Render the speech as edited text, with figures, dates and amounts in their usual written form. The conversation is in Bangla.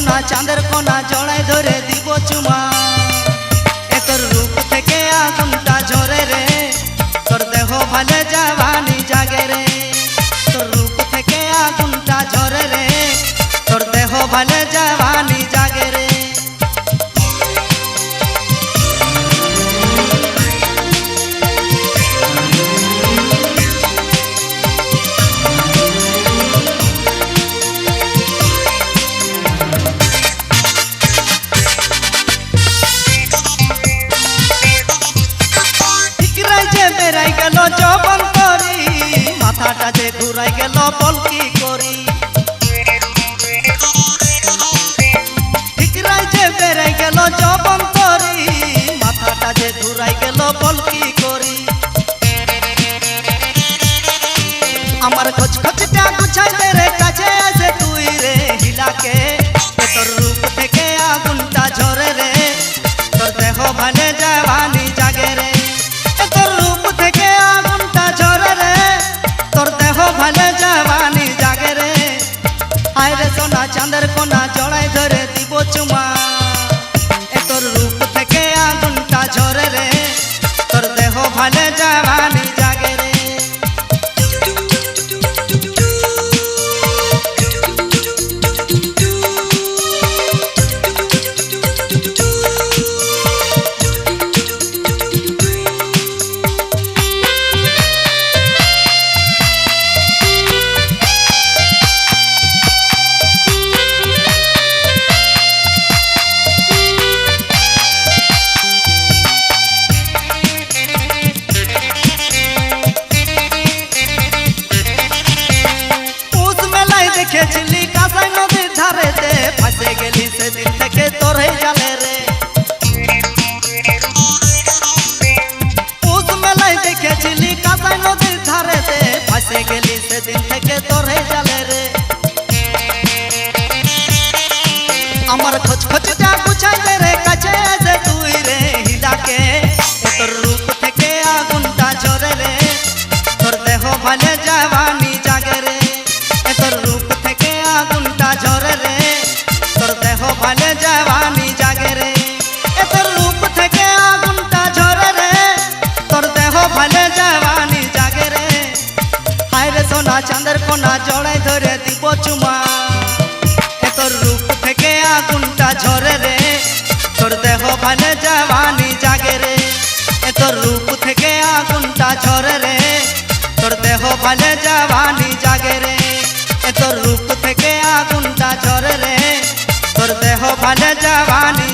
সোনা চাঁদের কোনা জড়াই ধরে দিব চুমা তোর রূপ থেকে আগুনটা ঝরে রে তোর দেহ ভালে জওয়ানি জাগে রে তোর রূপ থেকে আগুনটা ঝরে রে তোর দেহ ভালে জওয়ানি জাগে রে বেড়াই গেল জবন করি মাথাটা যে ঘুরাই গেল বল কি করি ঠিকরাই যে বেড়াই গেল জবন করি মাথাটা যে ঘুরাই গেল বল কি করি আমার খোঁজ খোঁজটা গুছাই দে রে কাছে আসে তুই রে হিলাকে তোর রূপ থেকে আগুনটা ঝরে রে তোর দেহ ভালে জওয়ানি জাগে রে ভালে জওয়ানি জাগে রে আয় রে সোনা চাঁদের কোনা জড়াই ধরে দিব চুমা তোর রূপ থেকে আগুনটা ঝরে রে তোর দেহ ভালে জওয়ানি জাগে রে দেখেছিলি কাঁসাই নদীর ধারেতে ফাঁসে গেলি সেদিন থেকে তোর হয়ে জালে রে উস মেলায় দেখেছিলি কাঁসাই নদীর ধারেতে ফাঁসে গেলি সেদিন থেকে তোর হয়ে জালে রে আমার খোঁজ খোঁজটা গুছাই দে রে কাছে এসে তুই রে হিলাকে তোর রূপ থেকে আগুনটা ঝরে রে তোর দেহ ভালে জওয়ানি জাগে রে তোর রূপ থেকে আগুনটা ঝরে রে তোর দেহ ভালে জওয়ানি জাগে রে তোর রূপ থেকে আগুনটা ঝরে রে তোর দেহ ভালে জওয়ানি জাগে রে হায় রে সোনা চাঁদের কোনা জড়াই ধরে দিব চুমা তোর রূপ থেকে আগুনটা ঝরে রে তোর দেহ ভালে জওয়ানি জাগে রে তোর রূপ থেকে আগুনটা ঝরে রে তোর দেহ ভালে জওয়ানি জাগে রে তোর রূপ থেকে আগুনটা ঝরে রে তোর দেহ ভালে জওয়ানি